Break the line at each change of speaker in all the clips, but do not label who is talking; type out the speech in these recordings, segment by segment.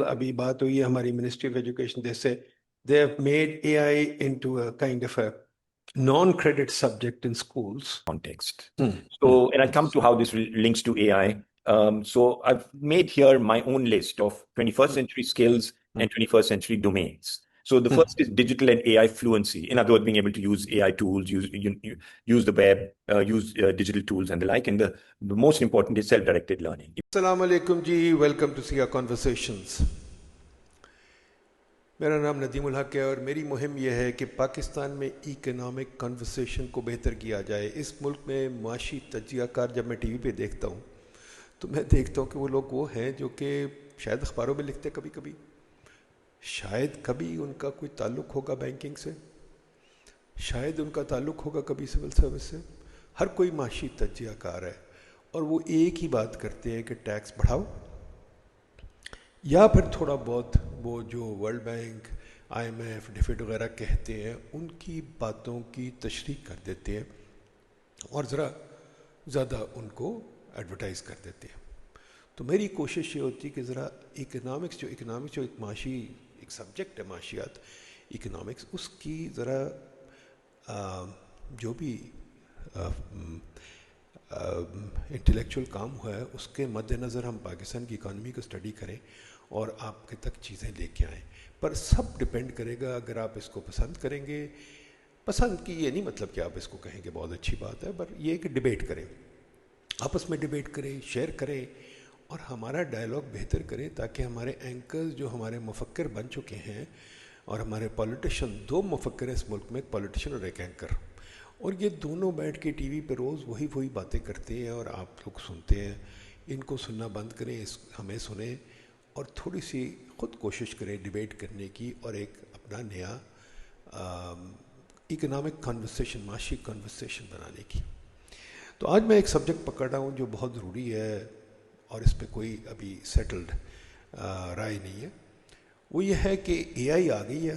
ابھی بات ہوئی ہے ہماری منسٹری آف ایجوکیشن جیسے they have made AI into a kind of a non-credit subject in schools.
Context. So, and I'll come to how this links to AI. So I've made here my own list of 21st century skills and 21st century domains. So the first is digital and AI fluency. In other words, being able to use AI tools, use the web, use digital tools and the like. And the most important is self-directed learning.
Assalamu alaikum ji, welcome to Haque Conversations. میرا نام ندیم ال حق ہے اور میری مہم یہ ہے کہ پاکستان میں اکنامک کنورسیشن کو بہتر کیا جائے. اس ملک میں معاشی تجزیہ کار جب میں ٹی وی پہ دیکھتا ہوں تو میں دیکھتا ہوں کہ وہ لوگ وہ ہیں جو کہ شاید اخباروں میں لکھتے کبھی کبھی، شاید کبھی ان کا کوئی تعلق ہوگا بینکنگ سے، شاید ان کا تعلق ہوگا کبھی سول سروس سے. ہر کوئی معاشی تجزیہ کار ہے اور وہ ایک ہی بات کرتے ہیں کہ ٹیکس بڑھاؤ، یا پھر تھوڑا بہت وہ جو World Bank, I M F, DFID وغیرہ کہتے ہیں ان کی باتوں کی تشریح کر دیتے ہیں اور ذرا زیادہ ان کو ایڈورٹائز کر دیتے ہیں. تو میری کوشش یہ ہوتی ہے کہ ذرا اکنامکس جو ایک معاشی ایک سبجیکٹ ہے، معاشیات، اکنامکس، اس کی ذرا جو بھی انٹلیکچوئل کام ہوا ہے اس کے مد نظر ہم پاکستان کی اکانومی کو اسٹڈی کریں اور آپ کے تک چیزیں لے کے آئیں. پر سب ڈپینڈ کرے گا اگر آپ اس کو پسند کریں گے. پسند کی یہ نہیں مطلب کہ آپ اس کو کہیں کہ بہت اچھی بات ہے، پر یہ کہ ڈیبیٹ کریں، آپس میں ڈیبیٹ کریں، شیئر کریں اور ہمارا ڈائلاگ بہتر کریں تاکہ ہمارے اینکرز جو ہمارے مفکر بن چکے ہیں اور ہمارے پولیٹیشین، دو مفکر ہیں اس ملک میں، ایک پولیٹیشین اور ایک اینکر، اور یہ دونوں بیٹھ کے ٹی وی پہ روز وہی باتیں کرتے ہیں اور آپ لوگ سنتے ہیں. ان کو سننا بند کریں، ہمیں سنیں اور تھوڑی سی خود کوشش کریں ڈیبیٹ کرنے کی اور ایک اپنا نیا اکنامک کنورسیشن، معاشی کنورسیشن بنانے کی. تو آج میں ایک سبجیکٹ پکڑ رہا ہوں جو بہت ضروری ہے اور اس پہ کوئی ابھی سیٹلڈ رائے نہیں ہے. وہ یہ ہے کہ اے آئی آ گئی ہے.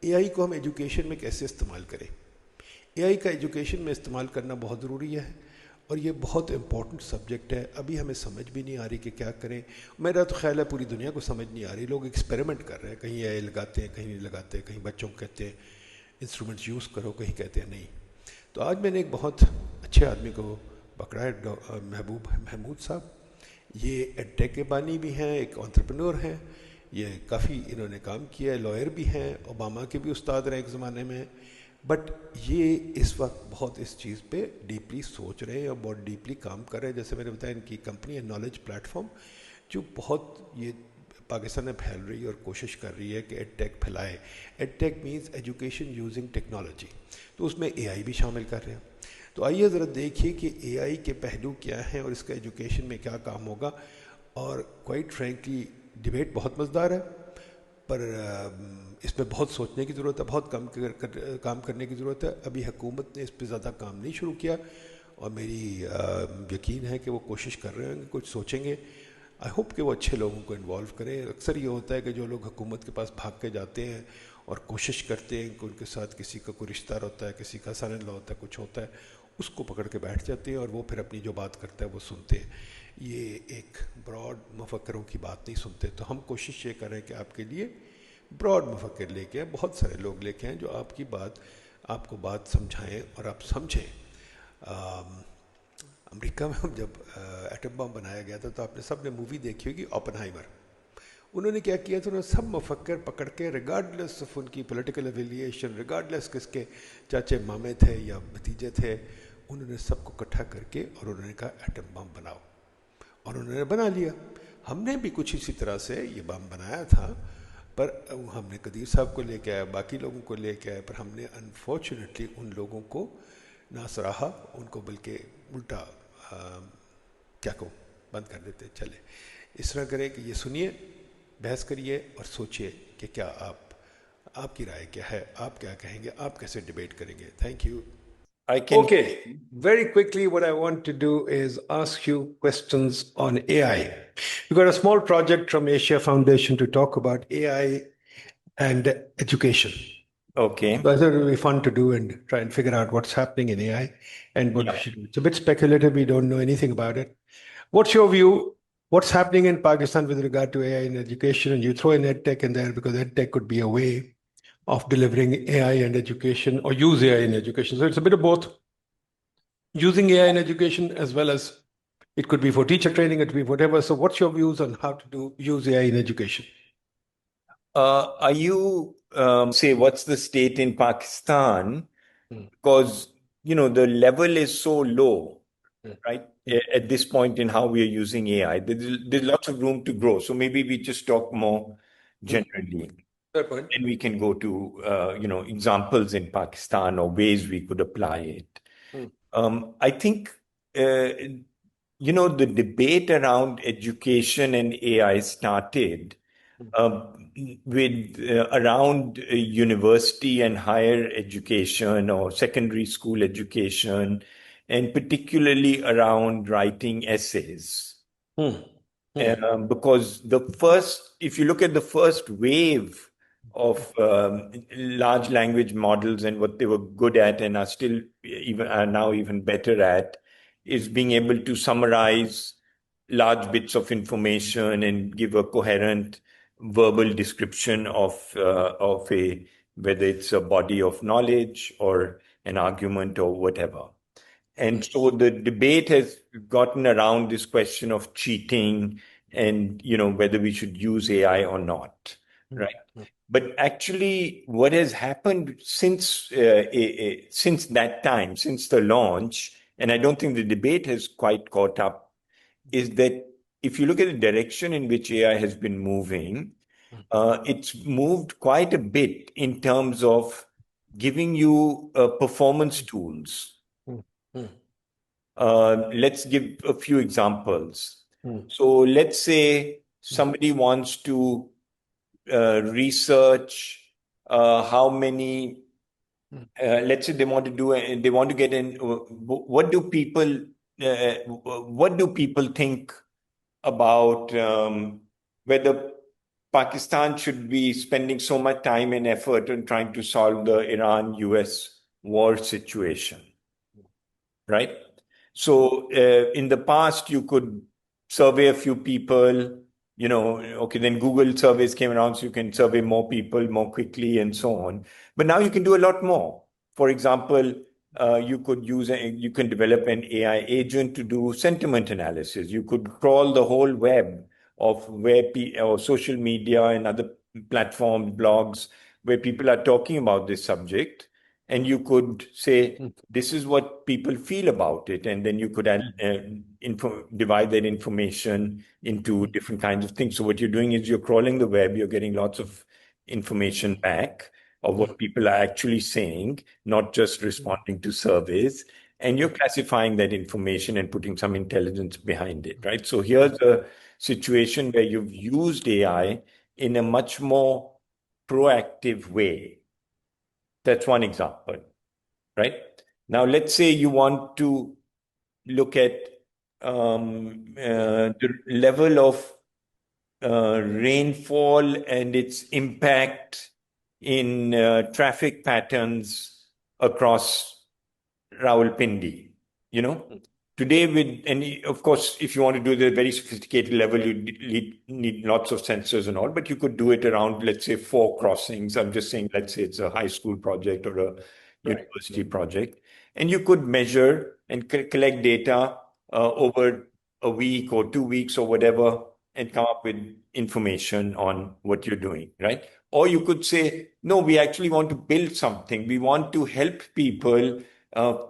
اے آئی کو ہم ایجوکیشن میں کیسے استعمال کریں. اے آئی کا ایجوکیشن میں استعمال کرنا بہت ضروری ہے اور یہ بہت امپورٹنٹ سبجیکٹ ہے. ابھی ہمیں سمجھ بھی نہیں آ رہی کہ کیا کریں. میرا تو خیال ہے پوری دنیا کو سمجھ نہیں آ رہی. لوگ ایکسپیریمنٹ کر رہے ہیں، کہیں اے آئی لگاتے ہیں، کہیں نہیں لگاتے، کہیں بچوں کو کہتے ہیں انسٹرومنٹس یوز کرو، کہیں کہتے ہیں نہیں. تو آج میں نے ایک بہت اچھے آدمی کو پکڑا ہے، محبوب محمود صاحب. یہ ایڈ ٹیک کے بانی بھی ہیں، ایک انٹرپرینور ہیں، یہ کافی انہوں نے کام کیا ہے، لائر بھی ہیں، اوباما کے بھی استاد رہے ایک زمانے میں. بٹ یہ اس وقت بہت اس چیز پہ ڈیپلی سوچ رہے ہیں اور بہت ڈیپلی کام کر رہے ہیں. جیسے میں نے بتایا ان کی کمپنی ہے نالج پلیٹ فارم، جو بہت یہ پاکستان میں پھیل رہی ہے اور کوشش کر رہی ہے کہ ایڈ ٹیک پھیلائے. Ed tech means education using technology, تو اس میں اے آئی بھی شامل کر رہے ہیں. تو آئیے ذرا دیکھیے کہ اے آئی کے پہلو کیا ہیں اور اس کا ایجوکیشن میں کیا کام ہوگا. اور کوائٹ فرینکلی ڈیبیٹ بہت مزیدار ہے، پر اس میں بہت سوچنے کی ضرورت ہے، بہت کام کرنے کی ضرورت ہے. ابھی حکومت نے اس پہ زیادہ کام نہیں شروع کیا اور میری یقین ہے کہ وہ کوشش کر رہے ہیں کہ کچھ سوچیں گے. آئی ہوپ کہ وہ اچھے لوگوں کو انوالو کریں. اکثر یہ ہوتا ہے کہ جو لوگ حکومت کے پاس بھاگ کے جاتے ہیں اور کوشش کرتے ہیں کہ ان کے ساتھ کسی کا کوئی رشتہ ہوتا ہے، کسی کا سن ان لا ہوتا ہے، کچھ ہوتا ہے، اس کو پکڑ کے بیٹھ جاتے ہیں اور وہ پھر اپنی جو بات کرتا ہے وہ سنتے ہیں. یہ ایک براڈ مفکروں کی بات نہیں سنتے. تو ہم کوشش یہ کریں کہ آپ کے لیے براڈ مفکر لے کے آئیں، بہت سارے لوگ لے کے آئیں جو آپ کی بات، آپ کو بات سمجھائیں اور آپ سمجھیں. امریکہ میں جب ایٹم بم بنایا گیا تھا تو آپ نے سب نے مووی دیکھی ہوگی اوپنہائمر. انہوں نے کیا کیا تھا، انہوں نے سب مفکر پکڑ کے ریگارڈلیس آف ان کی پولیٹیکل ایفیلیشن، ریگارڈلیس کس کے چاچے مامے تھے یا بھتیجے تھے، انہوں نے سب کو اکٹھا کر کے اور انہوں نے کہا ایٹم بم بناؤ، اور انہوں نے بنا لیا. ہم نے بھی کچھ اسی طرح سے یہ بم بنایا تھا، پر ہم نے قدیر صاحب کو لے کے آیا، باقی لوگوں کو لے کے آیا، پر ہم نے انفارچونیٹلی ان لوگوں کو نہ سراہا، ان کو بلکہ الٹا کیا کہوں بند کر دیتے. چلے اس طرح کریں کہ یہ سنیے، بحث کریے اور سوچئے کہ کیا آپ کی رائے کیا ہے، آپ کیا کہیں گے، آپ کیسے ڈیبیٹ کریں گے. Thank you. Okay, very quickly what I want to do is ask you questions on AI. We've got a small project from Asia Foundation to talk about AI and education.
Okay.
So I thought it would be fun to do and try and figure out what's happening in AI and what we should do. It's a bit speculative, we don't know anything about it. What's your view what's happening in Pakistan with regard to AI in education, and you throw in EdTech in there because EdTech could be a way of delivering AI in education or use AI in education. So it's a bit of both using AI in education as well as it could be for teacher training, it could be whatever. So what's your views on how to use AI in education?
Are you say what's the state in Pakistan?
Mm.
Because the level is so low,
Mm.
right? At this point in how we are using AI, there's lots of room to grow. So maybe we just talk more
Mm.
generally,
Fair point.
and we can go to examples in Pakistan or ways we could apply it.
Mm.
I think the debate around education and AI started with around university and higher education or secondary school education, and particularly around writing essays.
Mm. Mm.
Because if you look at the first wave of large language models and what they were good at and are now even better at, is being able to summarize large bits of information and give a coherent verbal description of a whether it's a body of knowledge or an argument or whatever. And so the debate has gotten around this question of cheating and whether we should use AI or not,
Mm.
right? But actually, what has happened since that time, since the launch, and I don't think the debate has quite caught up, is that if you look at the direction in which AI has been moving, it's moved quite a bit in terms of giving you performance tools.
Mm. Mm.
Let's give a few examples.
Mm.
So let's say somebody wants to research how many. Let's say they want to get in. What do people think about whether Pakistan should be spending so much time and effort in trying to solve the Iran-US war situation, right? So in the past, you could survey a few people, okay, then Google surveys came around, so you can survey more people more quickly and so on. But now you can do a lot more. For example, you can develop an AI agent to do sentiment analysis. You could crawl the whole web of or social media and other platforms, blogs, where people are talking about this subject. And you could say, this is what people feel about it. And then you could divide that information into different kinds of things. So what you're doing is you're crawling the web, you're getting lots of information back of what people are actually saying, not just responding to surveys. And you're classifying that information and putting some intelligence behind it, right? So here's a situation where you've used AI in a much more proactive way. That's one example, right? Now, let's say you want to look at the level of rainfall and its impact in traffic patterns across Rawalpindi. Today, of course, if you want to do the very sophisticated level, you need lots of sensors and all, but you could do it around, let's say, 4 crossings. I'm just saying, let's say it's a high school project or a university project. And you could measure and collect data over a week or 2 weeks or whatever and come up with information on what you're doing, right? Or you could say, no, we actually want to build something. We want to help people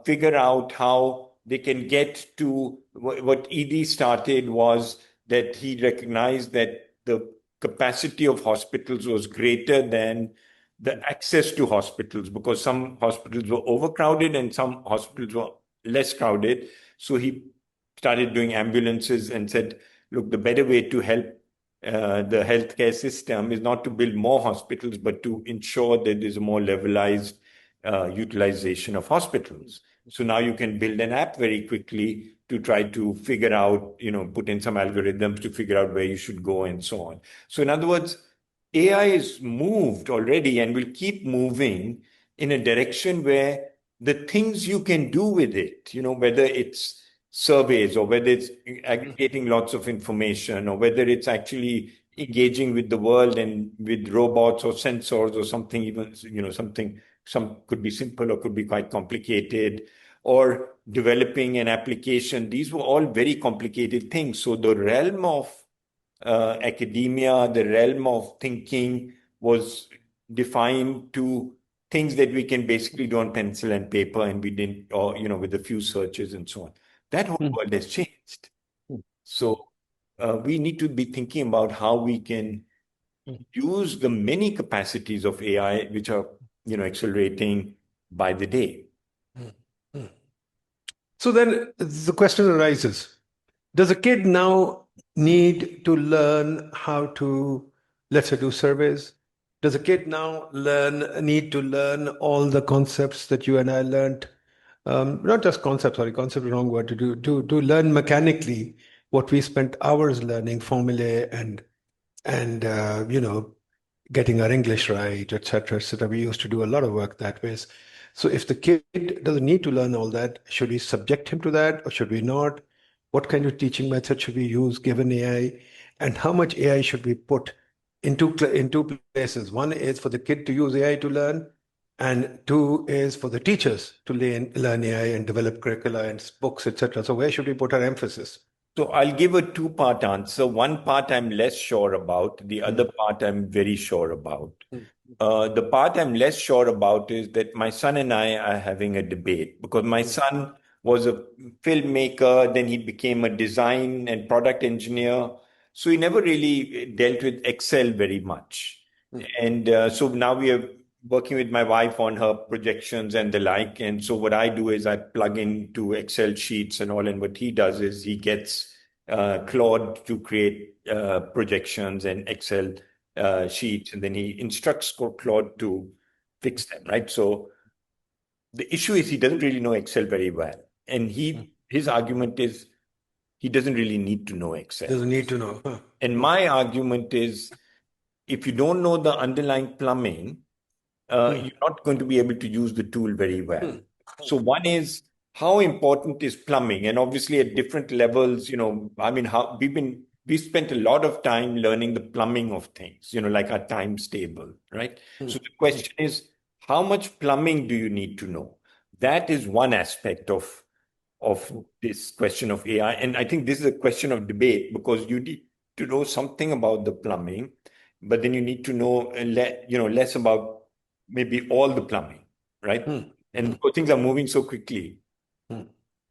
figure out how they can get to what ED started was that he recognized that the capacity of hospitals was greater than the access to hospitals, because some hospitals were overcrowded and some hospitals were less crowded. So he started doing ambulances and said, look, the better way to help the healthcare system is not to build more hospitals, but to ensure that there's a more levelized utilization of hospitals. So now you can build an app very quickly to try to figure out, put in some algorithms to figure out where you should go and so on. So in other words, AI is moved already and will keep moving in a direction where the things you can do with it, whether it's surveys, or whether it's aggregating lots of information, or whether it's actually engaging with the world and with robots or sensors or something, even, some could be simple or could be quite complicated, or developing an application. These were all very complicated things. So the realm of academia, the realm of thinking was defined to things that we can basically do on pencil and paper, and we didn't, or, with a few searches and so on. That whole world has changed. So we need to be thinking about how we can use the many capacities of AI, which are, accelerating by the day.
So then the question arises, does a kid now need to learn how to, let's say, do surveys? Does a kid now need to learn all the concepts that you and I learned? Not just concepts, sorry, concept is the wrong word, to learn mechanically what we spent hours learning, formulae and getting our English right, etc., etc. We used to do a lot of work that way. So if the kid doesn't need to learn all that, should we subject him to that or should we not? What kind of teaching method should we use given AI? And how much AI should we put in two places? One is for the kid to use AI to learn, and two is for the teachers to learn AI and develop curricula and books, etc. So where should we put our emphasis?
So I'll give a two-part answer. One part I'm less sure about, the other part I'm very sure about. The part I'm less sure about is that my son and I are having a debate, because my son was a filmmaker, then he became a design and product engineer. So he never really dealt with Excel very much. And so now we are working with my wife on her projections and the like. And so what I do is I plug into Excel sheets and all. And what he does is he gets Claude to create projections and Excel sheets, and then he instructs Claude to fix them, right? So the issue is he doesn't really know Excel very well. And his argument is he doesn't really need to know Excel.
Doesn't need to know. Huh.
And my argument is, if you don't know the underlying plumbing, you're not going to be able to use the tool very well. So one is, how important is plumbing? And obviously at different levels, we spent a lot of time learning the plumbing of things, like our times table, right? So the question is, how much plumbing do you need to know? That is one aspect of this question of AI. And I think this is a question of debate, because you need to know something about the plumbing, but then you need to know less about maybe all the plumbing, right? And because things are moving so quickly,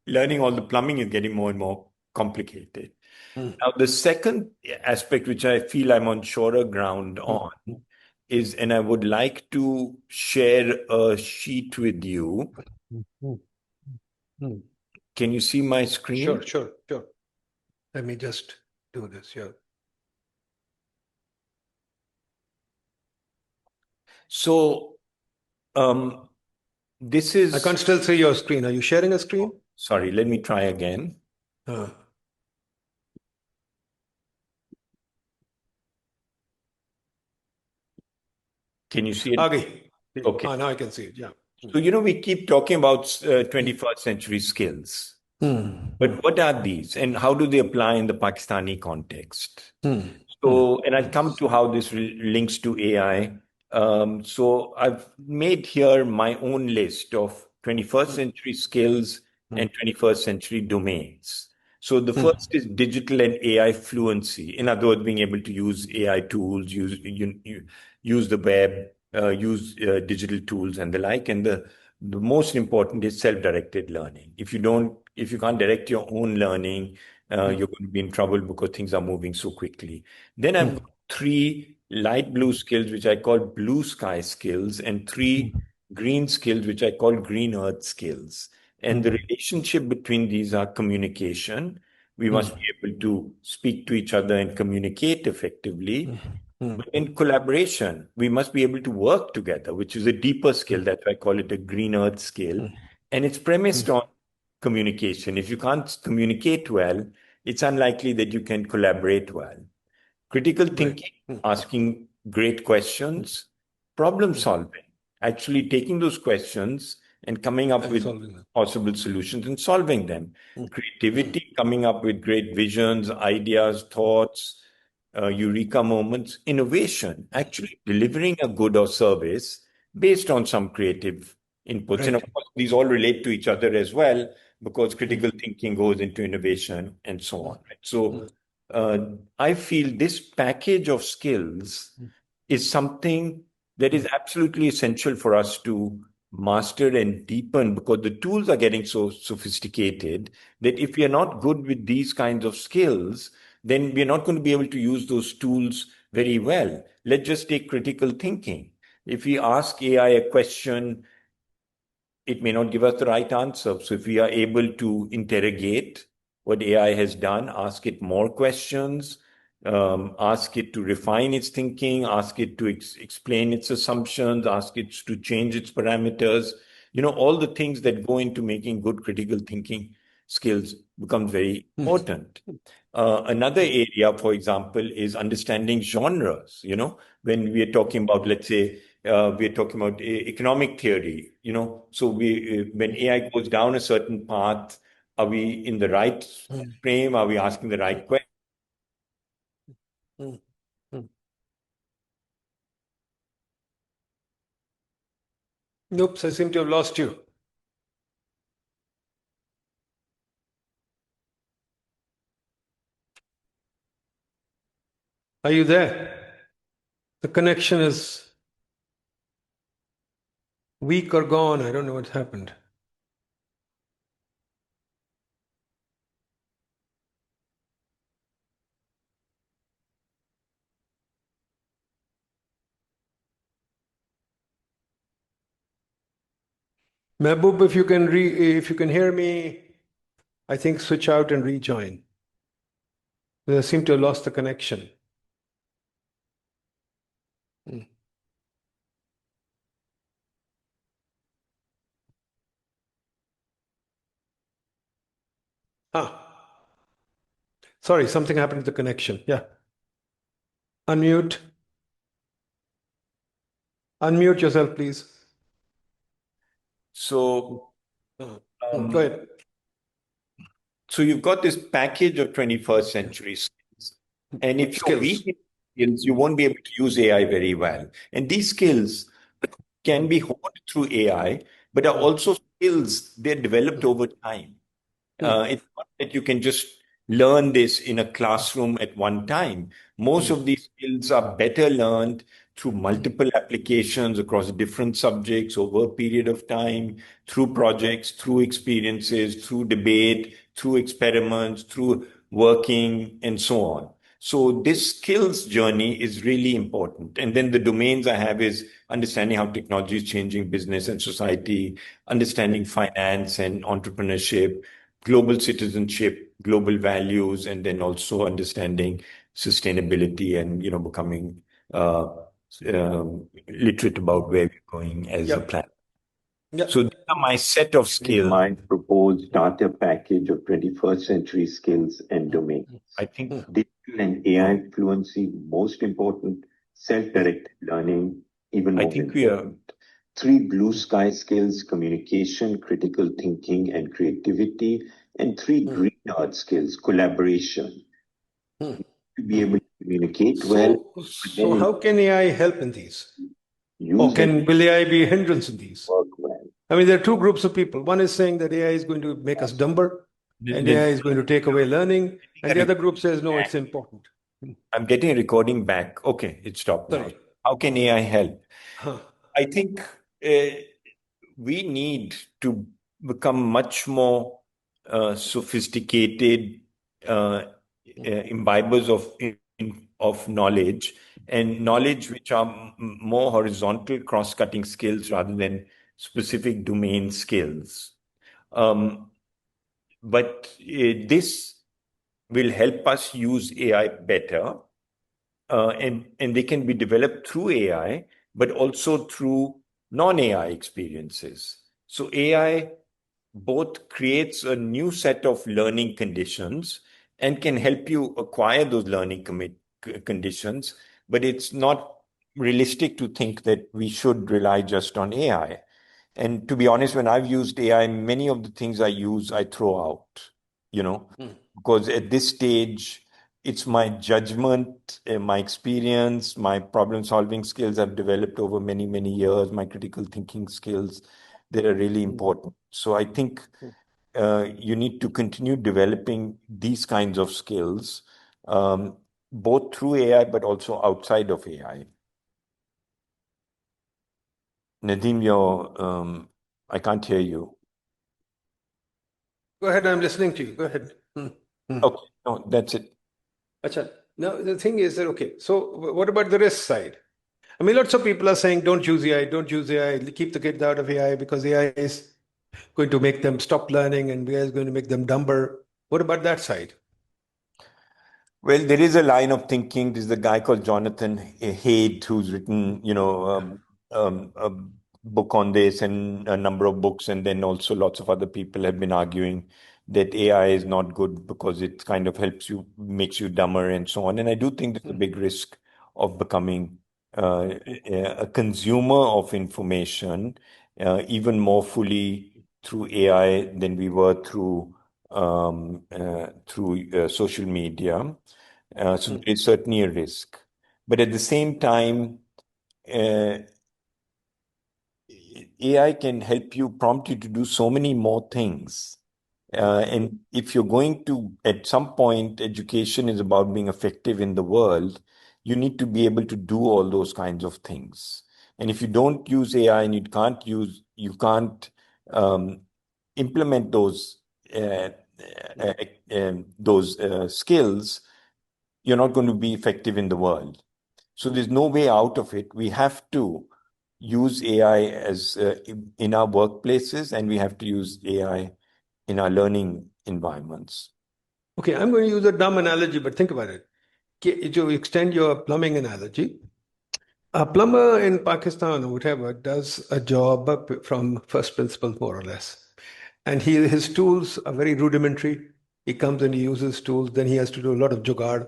learning all the plumbing is getting more and more complicated. Now, the second aspect, which I feel I'm on surer ground on, is, and I would like to share a sheet with you. Can you see my screen?
Sure. Let me just do this, yeah.
So, this is...
I can't still see your screen. Are you sharing a screen?
Sorry, let me try again. Can you see it?
Okay.
Okay.
Now I can see it, yeah.
So, we keep talking about 21st century skills. But what are these, and how do they apply in the Pakistani context? So, and I'll come to how this links to AI. So I've made here my own list of 21st century skills and 21st century domains. So the first is digital and AI fluency. In other words, being able to use AI tools, use the web, use digital tools and the like. And the most important is self-directed learning. If you can't direct your own learning, you're going to be in trouble, because things are moving so quickly. Then I've got 3 light blue skills, which I call blue sky skills, and 3 green skills, which I call green earth skills. And the relationship between these are communication. We must be able to speak to each other and communicate effectively. But in collaboration, we must be able to work together, which is a deeper skill. That's why I call it a green earth skill. And it's premised on communication. If you can't communicate well, it's unlikely that you can collaborate well. Critical thinking, asking great questions, problem solving, actually taking those questions and coming up with possible solutions and solving them. Creativity, coming up with great visions, ideas, thoughts, eureka moments. Innovation, actually delivering a good or service based on some creative inputs.
Right.
And of course, these all relate to each other as well, because critical thinking goes into innovation and so on. Right? So I feel this package of skills is something that is absolutely essential for us to master and deepen, because the tools are getting so sophisticated that if we are not good with these kinds of skills, then we're not going to be able to use those tools very well. Let's just take critical thinking. If we ask AI a question, it may not give us the right answer. So if we are able to interrogate what AI has done, ask it more questions, ask it to refine its thinking, ask it to explain its assumptions, ask it to change its parameters, all the things that go into making good critical thinking skills become very important. Another area, for example, is understanding genres. When we are talking about, let's say, we're talking about economic theory, so when AI goes down a certain path, are we in the right frame? Are we asking the right question?
Oops, I seem to have lost you. Are you there? The connection is weak or gone. I don't know what's happened. Mehboob, if you can hear me, I think switch out and rejoin. I seem to have lost the connection. Sorry, something happened to the connection. Yeah. Unmute. Unmute yourself, please.
So,
go ahead.
So you've got this package of 21st century skills. And if you're weak in skills, you won't be able to use AI very well. And these skills can be honed through AI, but are also skills they're developed over time. It's not that you can just learn this in a classroom at one time. Most of these skills are better learned through multiple applications across different subjects over a period of time, through projects, through experiences, through debate, through experiments, through working, and so on. So this skills journey is really important. And then the domains I have is understanding how technology is changing business and society, understanding finance and entrepreneurship, global citizenship, global values, and then also understanding sustainability and, becoming literate about where we're going as a planet. So these are my set of skills.
My proposed starter package of 21st century skills and domains.
I think
digital and AI fluency, most important, self-directed learning, even more important. 3 blue sky skills, communication, critical thinking, and creativity. And 3 green dot skills, collaboration. To be able to communicate well.
So how can AI help in these? Will AI be a hindrance in these?
Work well.
I mean, there are 2 groups of people. One is saying that AI is going to make us dumber, and AI is going to take away learning. And the other group says, no, it's important.
I'm getting a recording back. Okay, it stopped now. How can AI help? I think we need to become much more sophisticated imbibers of knowledge, and knowledge which are more horizontal cross-cutting skills rather than specific domain skills. But this will help us use AI better, and they can be developed through AI, but also through non-AI experiences. So AI both creates a new set of learning conditions and can help you acquire those learning conditions, but it's not realistic to think that we should rely just on AI. And to be honest, when I've used AI, many of the things I use, I throw out, because at this stage, it's my judgment, my experience, my problem solving skills I've developed over many, many years, my critical thinking skills that are really important. So I think you need to continue developing these kinds of skills, both through AI, but also outside of AI. Nadeem, I can't hear you.
Go ahead, I'm listening to you. Go ahead.
Okay, no, that's it.
Achha. Now, the thing is that, okay, so what about the risk side? I mean, lots of people are saying, don't use AI, don't use AI, keep the kids out of AI because AI is going to make them stop learning and AI is going to make them dumber. What about that side?
Well, there is a line of thinking. There's a guy called Jonathan Haidt who's written, a book on this and a number of books, and then also lots of other people have been arguing that AI is not good because it kind of makes you dumber and so on. And I do think there's a big risk of becoming a consumer of information even more fully through AI than we were through social media. So there is certainly a risk. But at the same time, AI can help you, prompt you to do so many more things. And if you're going to, at some point, education is about being effective in the world, you need to be able to do all those kinds of things. And if you don't use AI and you can't implement those skills, you're not going to be effective in the world. So there's no way out of it. We have to use AI as in our workplaces, and we have to use AI in our learning environments.
Okay, I'm going to use a dumb analogy, but think about it. To extend your plumbing analogy, a plumber in Pakistan or whatever does a job from first principles, more or less. And his tools are very rudimentary. He comes and he uses tools, then he has to do a lot of jugaad.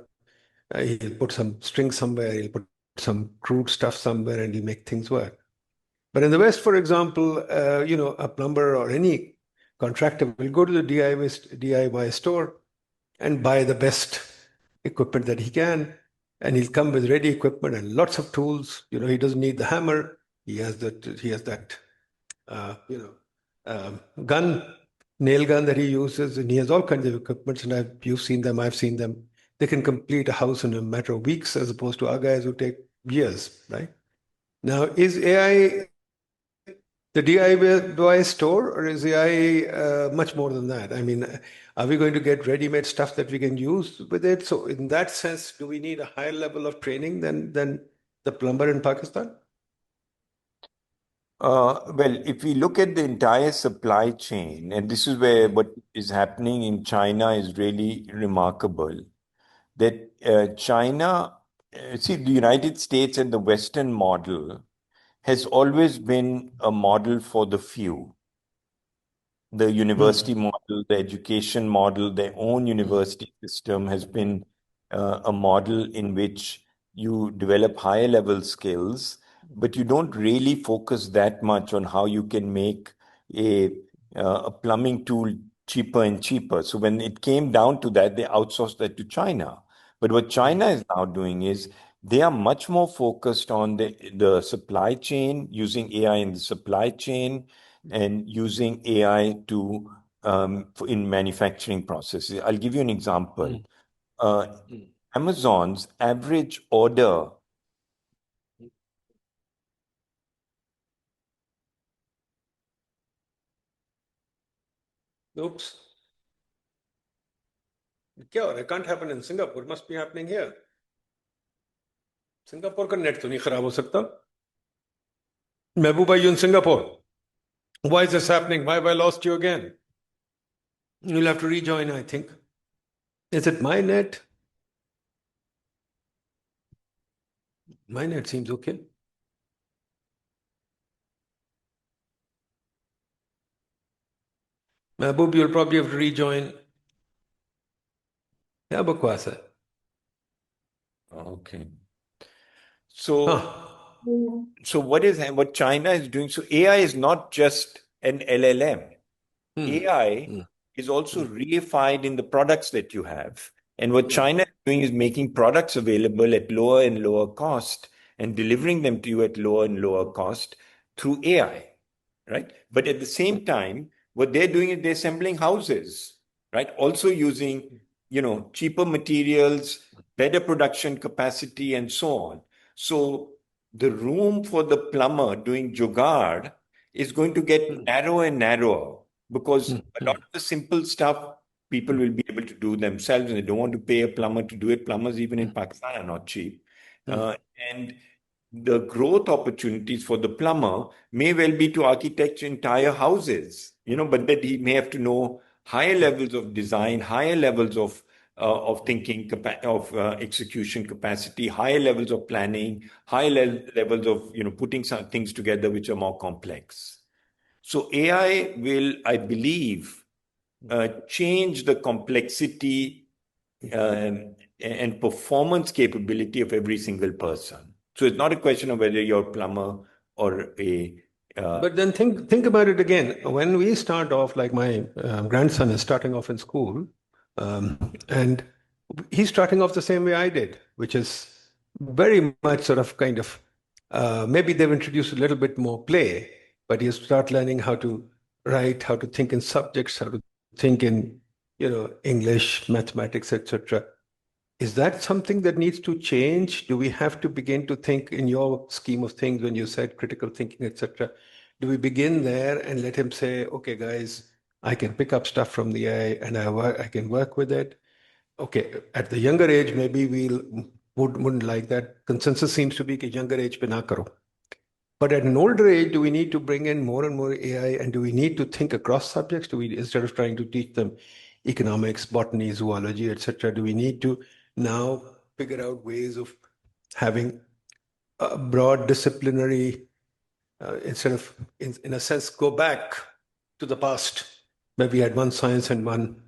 He'll put some string somewhere, he'll put some crude stuff somewhere, and he'll make things work. But in the West, for example, a plumber or any contractor will go to the DIY store and buy the best equipment that he can. And he'll come with ready equipment and lots of tools. He doesn't need the hammer. He has that nail gun that he uses, and he has all kinds of equipment. And you've seen them, I've seen them. They can complete a house in a matter of weeks as opposed to our guys who take years, right? Now, is AI the DIY store, or is AI much more than that? I mean, are we going to get ready-made stuff that we can use with it? So in that sense, do we need a higher level of training than the plumber in Pakistan?
Well, if we look at the entire supply chain, and this is where what is happening in China is really remarkable, that the United States and the Western model has always been a model for the few. The university model, the education model, their own university system has been a model in which you develop higher level skills, but you don't really focus that much on how you can make a plumbing tool cheaper and cheaper. So when it came down to that, they outsourced that to China. But what China is now doing is they are much more focused on the supply chain, using AI in the supply chain and using AI in manufacturing processes. I'll give you an example. Amazon's average order.
Oops. It can't happen in Singapore. It must be happening here. Singapore का net तो नहीं खराब हो सकता. Mehboob, are you in Singapore? Why is this happening? Why have I lost you again? You'll have to rejoin, I think. Is it my net? My net seems okay. Mahbood, you'll probably have to rejoin. Yeah, bakwas hai.
Okay. So So what China is doing, so AI is not just an LLM. AI is also reified in the products that you have. And what China is doing is making products available at lower and lower cost and delivering them to you at lower and lower cost through AI, right? But at the same time, what they're doing is they're assembling houses, right? Also using, cheaper materials, better production capacity, and so on. So the room for the plumber doing jugaad is going to get narrower and narrower because a lot of the simple stuff people will be able to do themselves, and they don't want to pay a plumber to do it. Plumbers, even in Pakistan, are not cheap. And the growth opportunities for the plumber may well be to architect entire houses, but that he may have to know higher levels of design, higher levels of thinking, of execution capacity, higher levels of planning, higher levels of putting some things together which are more complex. So AI will, I believe, change the complexity and performance capability of every single person. So it's not a question of whether you're a plumber or a.
But then think about it again. When we start off, like my grandson is starting off in school, and he's starting off the same way I did, which is very much sort of kind of maybe they've introduced a little bit more play, but you start learning how to write, how to think in subjects, how to think in English, mathematics, etc. Is that something that needs to change? Do we have to begin to think in your scheme of things when you said critical thinking, etc.? Do we begin there and let him say, okay, guys, I can pick up stuff from the AI and I can work with it? Okay, at the younger age, maybe wouldn't like that. Consensus seems to be that younger age pe na karo. But at an older age, do we need to bring in more and more AI, and do we need to think across subjects? Do we, instead of trying to teach them economics, botany, zoology, etc., do we need to now figure out ways of having a broad disciplinary, instead of, in a sense, go back to the past, where we had one science and one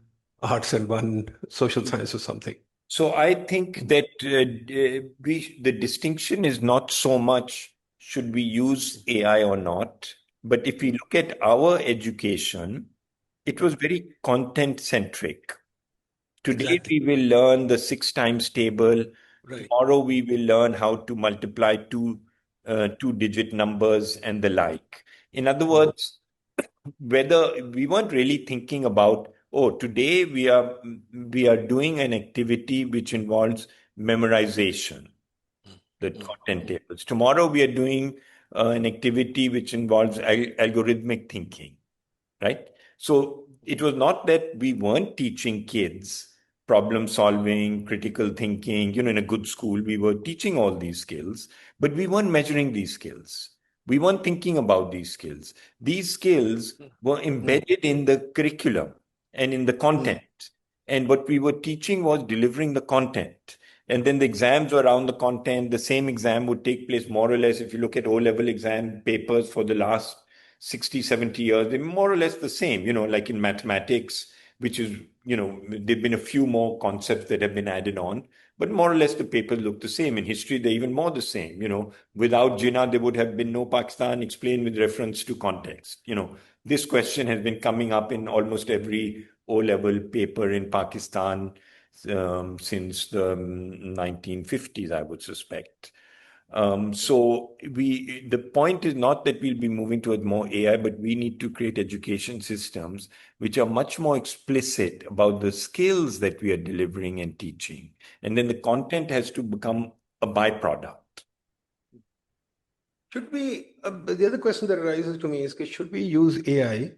arts and one social science or something?
So I think that the distinction is not so much should we use AI or not, but if we look at our education, it was very content centric. Today we will learn the 6 times table. Right. Tomorrow we will learn how to multiply two-digit numbers and the like. In other words, whether we weren't really thinking about, today we are doing an activity which involves memorization, the content tables. Tomorrow we are doing an activity which involves algorithmic thinking, right? So it was not that we weren't teaching kids problem solving, critical thinking. In a good school, we were teaching all these skills, but we weren't measuring these skills. We weren't thinking about these skills. These skills were embedded in the curriculum and in the content. And what we were teaching was delivering the content. And then the exams were around the content. The same exam would take place more or less. If you look at O-level exam papers for the last 60, 70 years, they're more or less the same, like in mathematics, which is, there've been a few more concepts that have been added on, but more or less the papers look the same. In history, they're even more the same. Without Jinnah, there would have been no Pakistan explained with reference to context. This question has been coming up in almost every O-level paper in Pakistan since the 1950s, I would suspect. So the point is not that we'll be moving towards more AI, but we need to create education systems which are much more explicit about the skills that we are delivering and teaching. And then the content has to become a byproduct.
Should we, the other question that arises to me is, should we use AI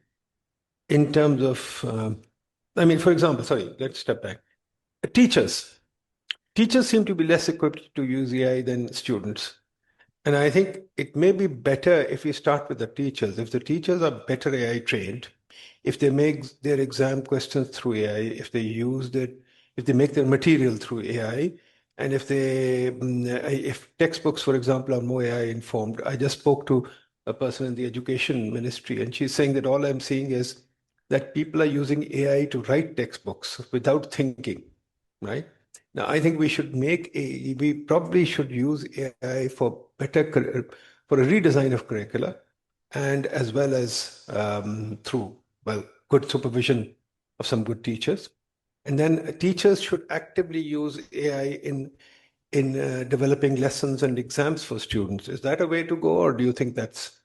in terms of, for example, let's step back. Teachers seem to be less equipped to use AI than students. And I think it may be better if we start with the teachers. If the teachers are better AI trained, if they make their exam questions through AI, if they make their material through AI, and if textbooks, for example, are more AI informed. I just spoke to a person in the education ministry, and she's saying that all I'm seeing is that people are using AI to write textbooks without thinking, right? Now, I think we probably should use AI for for a redesign of curricula, and as well as through, well, good supervision of some good teachers. And then teachers should actively use AI in developing lessons and exams for students. Is that a way to go, or do you think that's...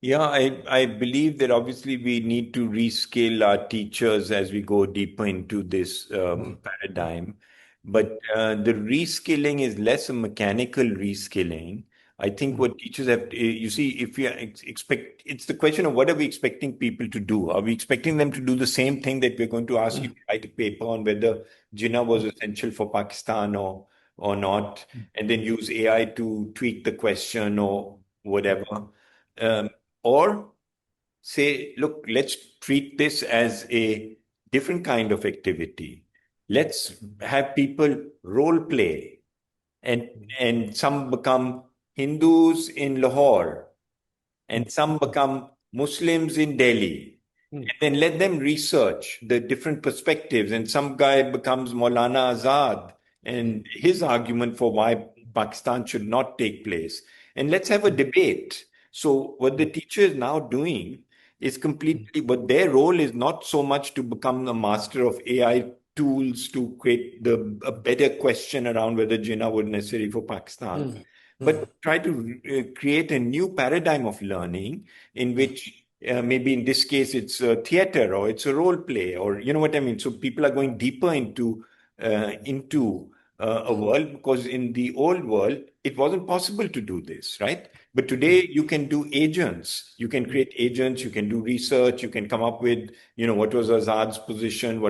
Yeah, I believe that obviously we need to reskill our teachers as we go deeper into this paradigm. But the reskilling is less a mechanical reskilling. I think what teachers have, you see, if we expect, it's the question of what are we expecting people to do? Are we expecting them to do the same thing that we're going to ask you to write a paper on whether Jinnah was essential for Pakistan or not, and then use AI to tweak the question or whatever? Or say, look, let's treat this as a different kind of activity. Let's have people role play, and some become Hindus in Lahore, and some become Muslims in Delhi. And then let them research the different perspectives. And some guy becomes Maulana Azad and his argument for why Pakistan should not take place. And let's have a debate. So what the teacher is now doing is completely, but their role is not so much to become the master of AI tools to create a better question around whether Jinnah was necessary for Pakistan, but try to create a new paradigm of learning in which maybe in this case it's a theater or it's a role play, or you know what I mean. So people are going deeper into a world, because in the old world it wasn't possible to do this, right? But today you can do agents, you can create agents, you can do research, you can come up with, what was Azad's position,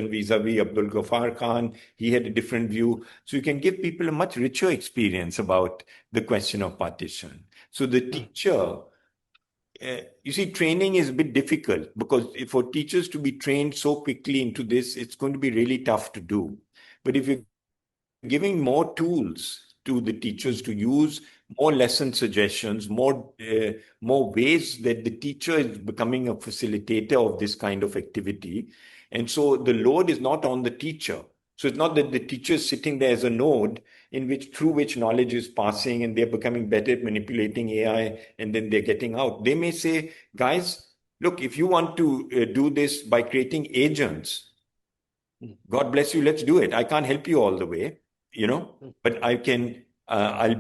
vis-a-vis Abdul Ghaffar Khan. He had a different view. So you can give people a much richer experience about the question of partition. So the teacher, you see, training is a bit difficult, because for teachers to be trained so quickly into this, it's going to be really tough to do. But if you're giving more tools to the teachers to use, more lesson suggestions, more ways that the teacher is becoming a facilitator of this kind of activity. And so the load is not on the teacher. So it's not that the teacher is sitting there as a node through which knowledge is passing and they're becoming better at manipulating AI and then they're getting out. They may say, guys, look, if you want to do this by creating agents, God bless you, let's do it. I can't help you all the way, but I can, I'll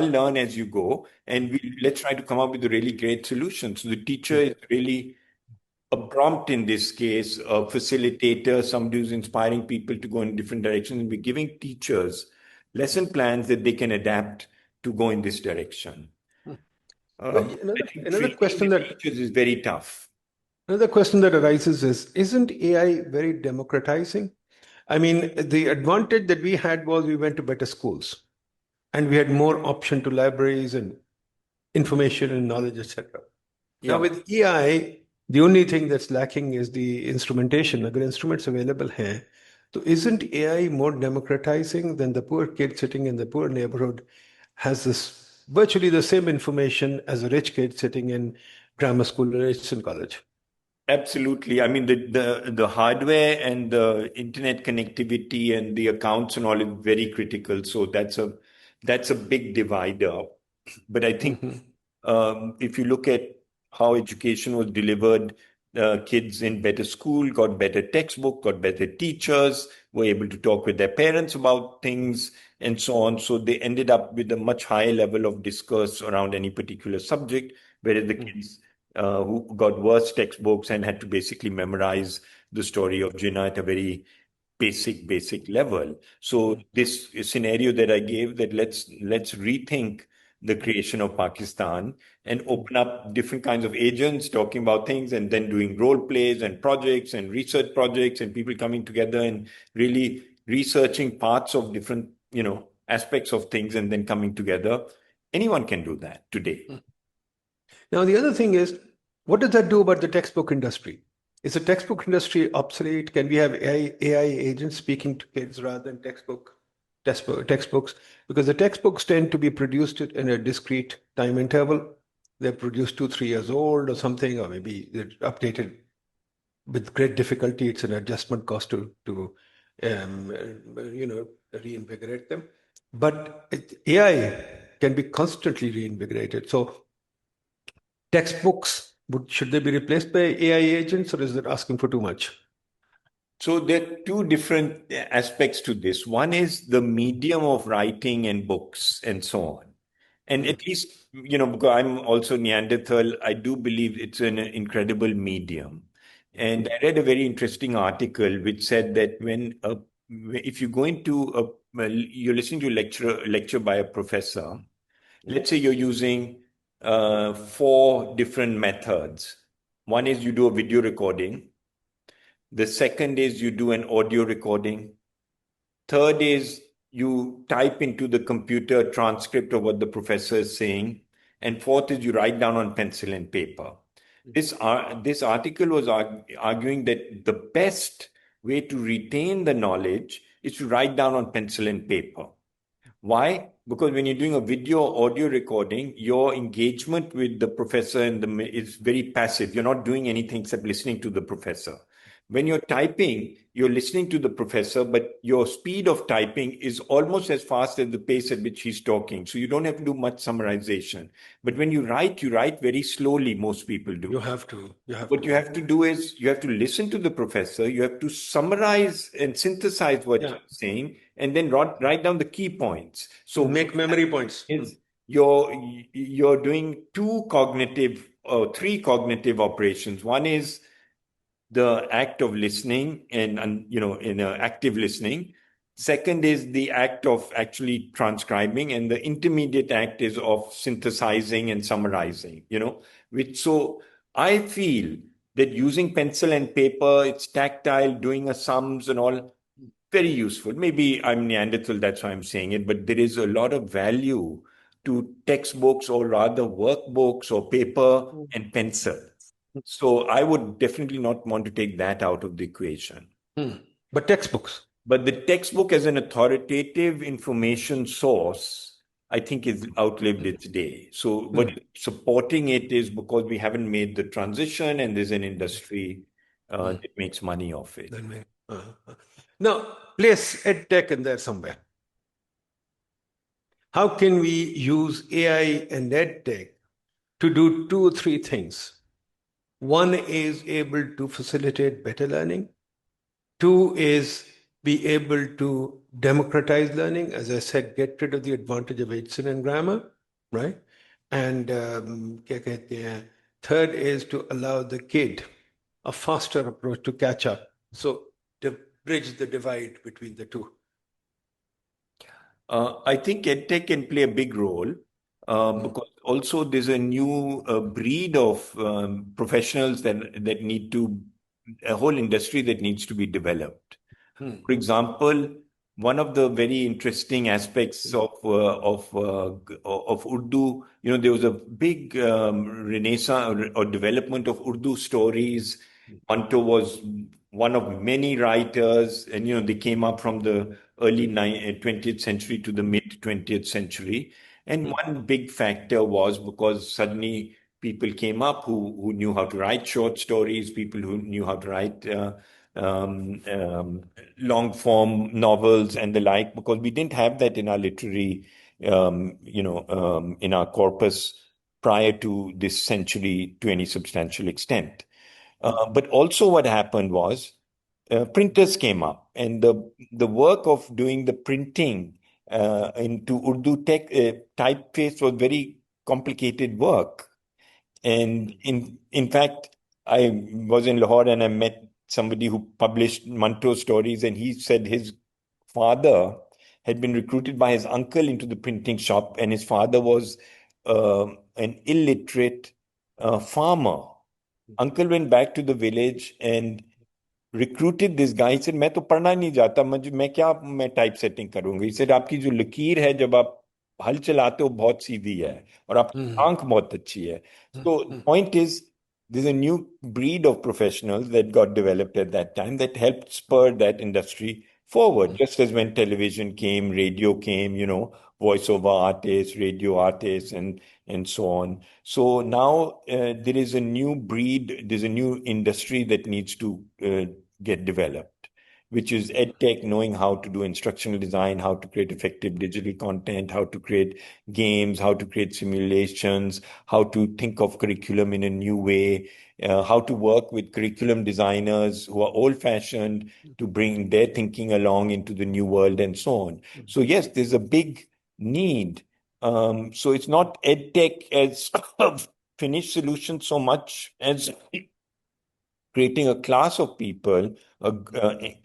learn as you go, and let's try to come up with a really great solution. So the teacher is really a prompt in this case, a facilitator, somebody who's inspiring people to go in different directions, and we're giving teachers lesson plans that they can adapt to go in this direction.
Another question that
teachers is very tough.
Another question that arises is, isn't AI very democratizing? I mean, the advantage that we had was we went to better schools and we had more option to libraries and information and knowledge, etc. Yeah. Now with AI, the only thing that's lacking is the instrumentation. Agar instruments available hai, so isn't AI more democratizing than the poor kid sitting in the poor neighborhood has this virtually the same information as a rich kid sitting in grammar school or in college?
Absolutely. I mean, the hardware and the internet connectivity and the accounts and all is very critical. So that's a big divider. But I think if you look at how education was delivered, kids in better school got better textbook, got better teachers, were able to talk with their parents about things and so on. So they ended up with a much higher level of discourse around any particular subject, whereas the kids who got worse textbooks and had to basically memorize the story of Jinnah at a very basic level. So this scenario that I gave, that let's rethink the creation of Pakistan and open up different kinds of agents talking about things, and then doing role plays and projects and research projects and people coming together and really researching parts of different, aspects of things and then coming together. Anyone can do that today.
Now, the other thing is, what does that do about the textbook industry? Is the textbook industry obsolete? Can we have AI agents speaking to kids rather than textbooks? Because the textbooks tend to be produced in a discrete time interval. They're produced 2-3 years old or something, or maybe they're updated with great difficulty. It's an adjustment cost to reinvigorate them. but AI can be constantly reinvigorated. So textbooks, should they be replaced by AI agents, or is it asking for too much?
So there are two different aspects to this. One is the medium of writing and books and so on. And at least, because I'm also Neanderthal, I do believe it's an incredible medium. And I read a very interesting article which said that if you go into you're listening to a lecture by a professor, let's say you're using four different methods. One is you do a video recording. The second is you do an audio recording. Third is you type into the computer a transcript of what the professor is saying. And fourth is you write down on pencil and paper. This article was arguing that the best way to retain the knowledge is to write down on pencil and paper. Why? Because when you're doing a video or audio recording, your engagement with the professor is very passive. You're not doing anything except listening to the professor. When you're typing, you're listening to the professor, but your speed of typing is almost as fast as the pace at which he's talking. So you don't have to do much summarization. But when you write very slowly, most people do.
You have to.
What you have to do is you have to listen to the professor, you have to summarize and synthesize what you're saying, and then write down the key points. So
make memory points.
You're doing three cognitive operations. One is the act of listening and in active listening. Second is the act of actually transcribing, and the intermediate act is of synthesizing and summarizing, so I feel that using pencil and paper, it's tactile, doing a sums and all, very useful. Maybe I'm Neanderthal, that's why I'm saying it, but there is a lot of value to textbooks, or rather workbooks or paper and pencil. So I would definitely not want to take that out of the equation.
But textbooks.
But the textbook as an authoritative information source, I think, is outlived its day. So what supporting it is because we haven't made the transition, and there's an industry that makes money off it.
Now, place EdTech in there somewhere. How can we use AI and EdTech to do two or three things? One is able to facilitate better learning. Two is be able to democratize learning. As I said, get rid of the advantage of Hsin and grammar, right? And third is to allow the kid a faster approach to catch up. So to bridge the divide between the two.
I think EdTech can play a big role because also there's a new breed of professionals that need a whole industry that needs to be developed. For example, one of the very interesting aspects of Urdu, there was a big renaissance or development of Urdu stories. Manto was one of many writers, and they came up from the early 20th century to the mid 20th century. And one big factor was because suddenly people came up who knew how to write short stories, people who knew how to write long form novels and the like, because we didn't have that in our literary, in our corpus prior to this century to any substantial extent. But also what happened was printers came up, and the work of doing the printing into Urdu typeface was very complicated work. And in fact, I was in Lahore and I met somebody who published Manto stories, and he said his father had been recruited by his uncle into the printing shop, and his father was an illiterate farmer. Uncle went back to the village and recruited this guy. He said, मैं तो पढ़ना नहीं जाता, मैं type setting करूंगा. He said, आपकी जो लकीर है जब आप हल चलाते हो बहुत सीधी है, और आपकी आंख बहुत अच्छी है. So the point is, there's a new breed of professionals that got developed at that time that helped spur that industry forward. Just as when television came, radio came, voiceover artists, radio artists, and so on. So now there is a new breed, there's a new industry that needs to get developed. which is EdTech, knowing how to do instructional design, how to create effective digital content, how to create games, how to create simulations, how to think of curriculum in a new way, how to work with curriculum designers who are old-fashioned to bring their thinking along into the new world and so on. So yes, there's a big need. So it's not EdTech as a finished solution so much as creating a class of people,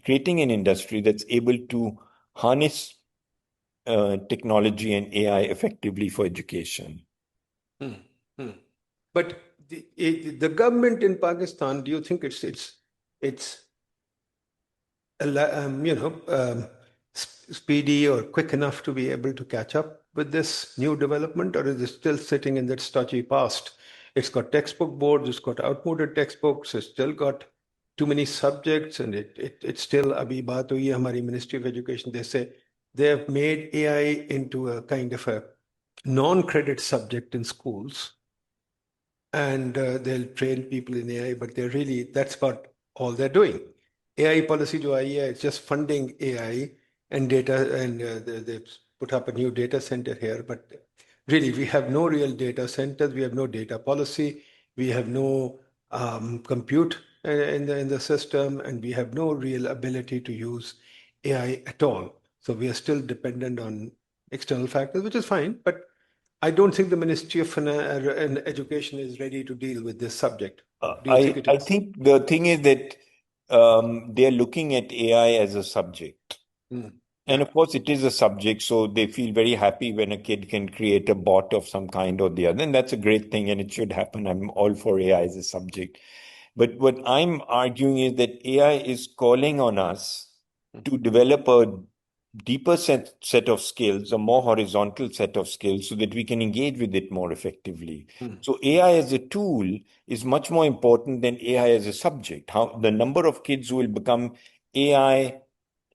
creating an industry that's able to harness technology and AI effectively for education.
But the government in Pakistan, do you think it's speedy or quick enough to be able to catch up with this new development, or is it still sitting in that stodgy past? It's got textbook boards, it's got outmoded textbooks, it's still got too many subjects, and it's still, abhi baat hui hai hamari Ministry of Education, they say they have made AI into a kind of a non-credit subject in schools, and they'll train people in AI, but that's about all they're doing. AI policy jo aayi hai, it's just funding AI and data, and they've put up a new data center here, but really we have no real data centers, we have no data policy, we have no compute in the system, and we have no real ability to use AI at all. So we are still dependent on external factors, which is fine, but I don't think the Ministry of Education is ready to deal with this subject. Do you think it is?
I think the thing is that they're looking at AI as a subject. And of course, it is a subject, so they feel very happy when a kid can create a bot of some kind or the other. And that's a great thing, and it should happen. I'm all for AI as a subject. But what I'm arguing is that AI is calling on us to develop a deeper set of skills, a more horizontal set of skills, so that we can engage with it more effectively. So AI as a tool is much more important than AI as a subject. How the number of kids who will become AI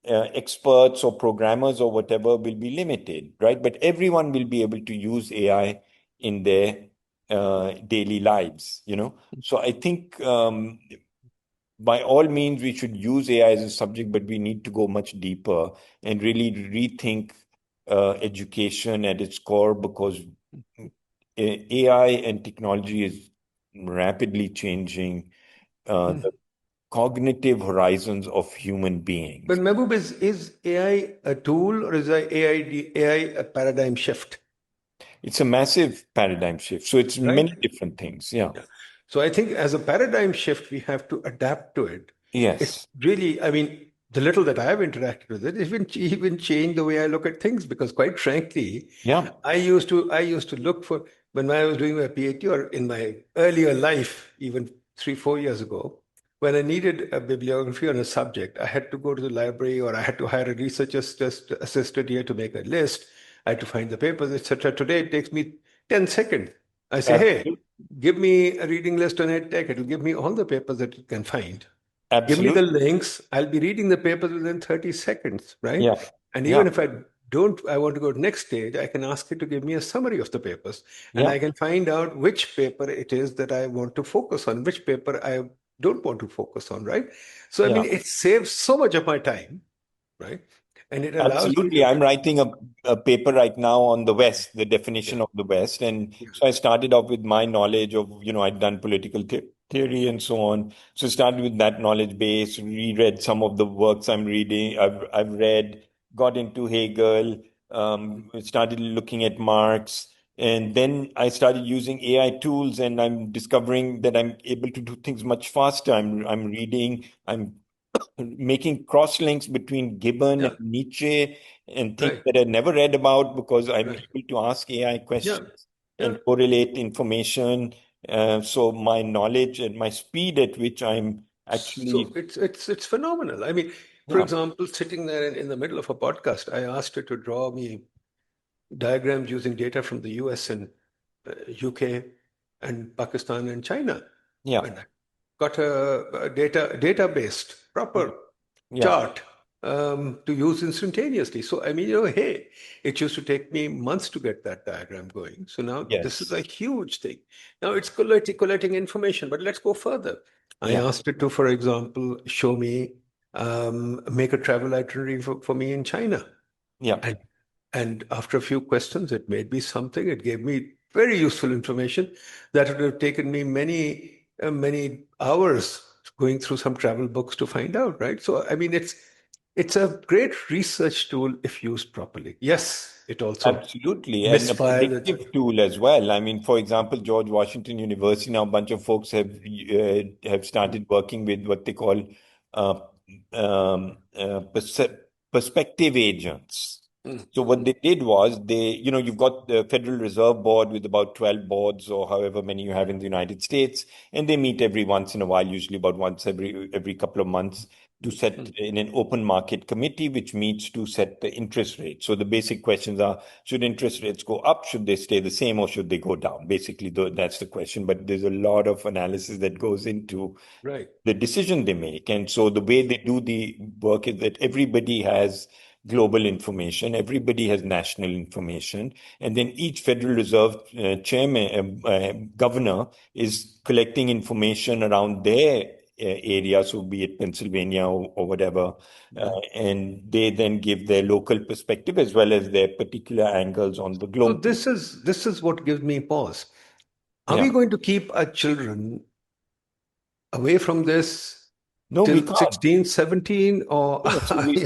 experts or programmers or whatever will be limited, right? But everyone will be able to use AI in their daily lives, So I think by all means, we should use AI as a subject, but we need to go much deeper and really rethink education at its core, because AI and technology is rapidly changing the cognitive horizons of human beings.
But Mehboob, is AI a tool, or is AI a paradigm shift?
It's a massive paradigm shift. So it's many different things. Yeah.
So I think as a paradigm shift, we have to adapt to it.
Yes.
It's really, I mean, the little that I've interacted with it, even changed the way I look at things, because quite frankly, I used to look for, when I was doing my PhD or in my earlier life, even 3-4 years ago, when I needed a bibliography on a subject, I had to go to the library, or I had to hire a research assistant here to make a list. I had to find the papers, etc. Today, it takes me 10 seconds. I say, hey, give me a reading list on EdTech. It will give me all the papers that you can find.
Absolutely.
Give me the links. I'll be reading the papers within 30 seconds, right?
Yeah.
And even if I want to go to the next stage, I can ask it to give me a summary of the papers. And I can find out which paper it is that I want to focus on, which paper I don't want to focus on, right? So, I mean, it saves so much of my time, right? And it allows
Absolutely. I'm writing a paper right now on the West, the definition of the West. And so I started off with my knowledge of, I'd done political theory and so on. So I started with that knowledge base, reread some of the works I'm reading. I've read, got into Hegel, started looking at Marx. And then I started using AI tools, and I'm discovering that I'm able to do things much faster. I'm reading, I'm making cross links between Gibbon and Nietzsche and things that I never read about, because I'm able to ask AI questions and correlate information. So my knowledge and my speed at which I'm actually...
So it's phenomenal. I mean, for example, sitting there in the middle of a podcast, I asked it to draw me diagrams using data from the US and UK and Pakistan and China. And I got a data-based proper chart to use instantaneously. So, I mean, hey, it used to take me months to get that diagram going. So now this is a huge thing. Now it's collecting information, but let's go further. I asked it to, for example, show me make a travel itinerary for me in China.
Yeah.
And after a few questions, it made me something. It gave me very useful information that would have taken me many hours going through some travel books to find out, right? So, I mean, it's a great research tool if used properly. Yes, it also
Absolutely. And a
misfires.
predictive tool as well. I mean, for example, George Washington University, now a bunch of folks have started working with what they call uh, perspective agents. So what they did was you've got the Federal Reserve Board with about 12 boards or however many you have in the United States, and they meet every once in a while, usually about once every couple of months, to set in an open market committee, which meets to set the interest rate. So the basic questions are, should interest rates go up? Should they stay the same, or should they go down? Basically, that's the question. But there's a lot of analysis that goes into the decision they make. And so the way they do the work is that everybody has global information, everybody has national information, and then each Federal Reserve governor is collecting information around their area, so be it Pennsylvania or whatever, and they then give their local perspective as well as their particular angles on the globe.
So this is what gives me pause. Are we going to keep our children away from this
No, we
till
can't.
16, 17, or
Absolutely,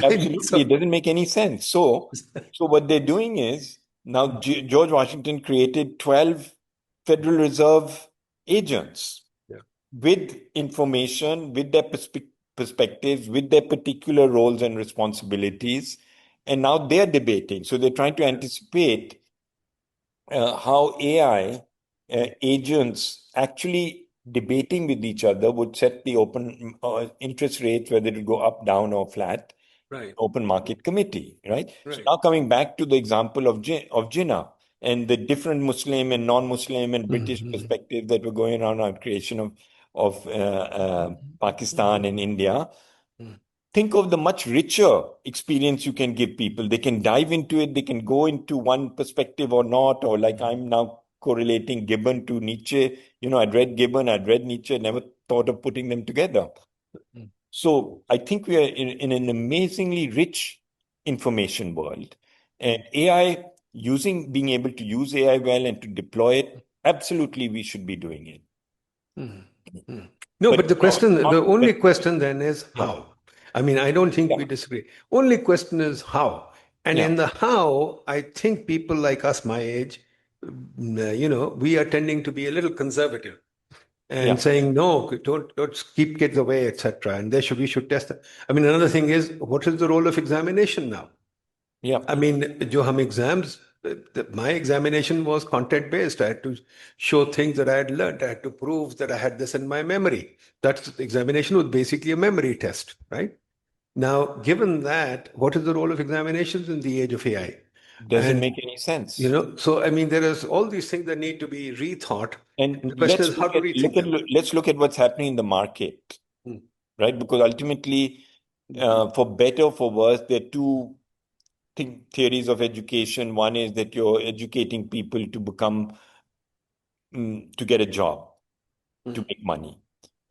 it doesn't make any sense. So what they're doing is now George Washington created 12 Federal Reserve agents with information, with their perspectives, with their particular roles and responsibilities. And now they're debating. So they're trying to anticipate how AI agents actually debating with each other would set the open interest rates, whether it go up, down, or flat. Open market committee, right? So now coming back to the example of Jinnah and the different Muslim and non-Muslim and British perspective that were going around on creation of Pakistan and India. Think of the much richer experience you can give people. They can dive into it. They can go into one perspective or not, or like I'm now correlating Gibbon to Nietzsche. I'd read Gibbon, I'd read Nietzsche, never thought of putting them together. So I think we are in an amazingly rich information world, and AI, being able to use AI well and to deploy it, absolutely we should be doing it.
No, but the only question then is how. I mean, I don't think we disagree. Only question is how. And in the how, I think people like us, my age, we are tending to be a little conservative and saying, no, don't keep kids away, etc. And we should test it. I mean, another thing is, what is the role of examination now? I mean, my examination was content based. I had to show things that I had learned. I had to prove that I had this in my memory. Examination was basically a memory test, right? Now, given that, what is the role of examinations in the age of AI?
Doesn't make any sense.
So I mean, there is all these things that need to be rethought. And the question is how to rethink them.
Let's look at what's happening in the market, right? Because ultimately, for better or for worse, there are two theories of education. One is that you're educating people to get a job, to make money.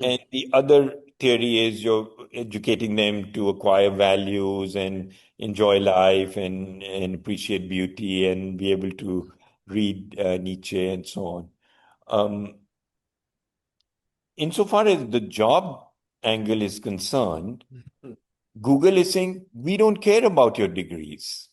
And the other theory is you're educating them to acquire values and enjoy life and appreciate beauty and be able to read Nietzsche and so on. Insofar as the job angle is concerned, Google is saying, we don't care about your degrees.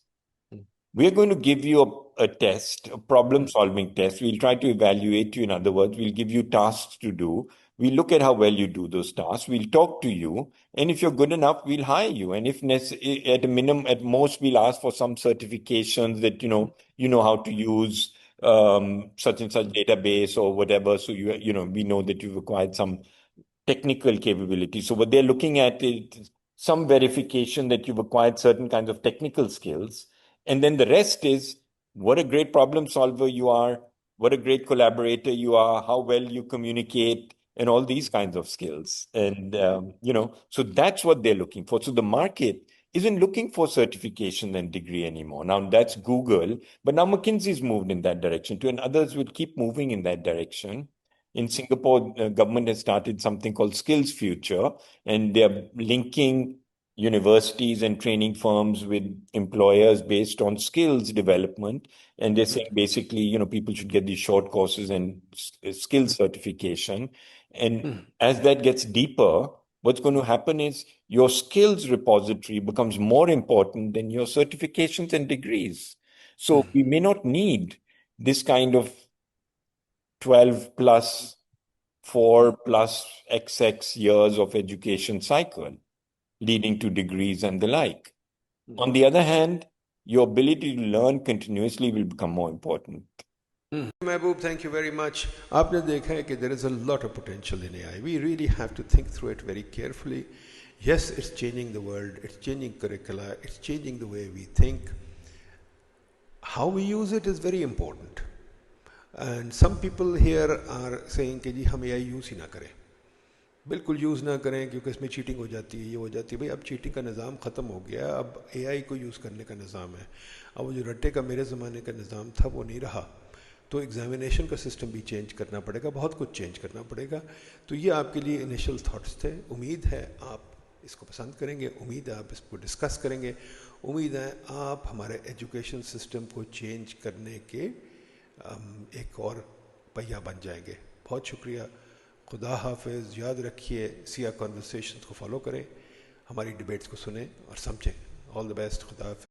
We're going to give you a test, a problem-solving test. We'll try to evaluate you. In other words, we'll give you tasks to do. We'll look at how well you do those tasks. We'll talk to you. And if you're good enough, we'll hire you. And if at a minimum, at most, we'll ask for some certifications that, you know how to use such and such database or whatever. So, we know that you've acquired some technical capability. So what they're looking at is some verification that you've acquired certain kinds of technical skills. And then the rest is what a great problem solver you are, what a great collaborator you are, how well you communicate, and all these kinds of skills. And, so that's what they're looking for. So the market isn't looking for certification and degree anymore. Now that's Google, but now McKinsey's moved in that direction too, and others will keep moving in that direction. In Singapore, government has started something called Skills Future, and they're linking universities and training firms with employers based on skills development. And they're saying basically, people should get these short courses and skills certification. And as that gets deeper, what's going to happen is your skills repository becomes more important than your certifications and degrees. So we may not need this kind of 12 plus 4 plus XX years of education cycle leading to degrees and the like. On the other hand, your ability to learn continuously will become more important.
Mehboob, thank you very much. आपने देखा है कि there is a lot of potential in AI. We really have to think through it very carefully. Yes, it's changing the world, it's changing curricula, it's changing the way we think. How we use it is very important. And some people here are saying कि जी हम AI use ही ना करें, बिल्कुल use ना करें क्योंकि इसमें cheating हो जाती है, ये हो जाती है। भाई अब चीटिंग का निज़ाम ख़त्म हो गया, अब AI को यूज़ करने का निज़ाम है। अब वो जो रट्टे का मेरे ज़माने का निज़ाम था वो नहीं रहा, तो एग्जामिनेशन का सिस्टम भी चेंज करना पड़ेगा, बहुत कुछ चेंज करना पड़ेगा। तो ये आपके लिए इनिशियल थॉट्स थे। उम्मीद है आप इसको पसंद करेंगे, उम्मीद है आप इसको डिस्कस करेंगे, उम्मीद है आप हमारे एजुकेशन सिस्टम को चेंज करने के एक और पहिया बन जाएंगे। बहुत शुक्रिया, खुदा हाफिज़। याद रखिए, सिया कॉन्वर्सेशंस को फॉलो करें, हमारी डिबेट्स को सुनें और समझें। ऑल द बेस्ट, खुदा हाफिज़।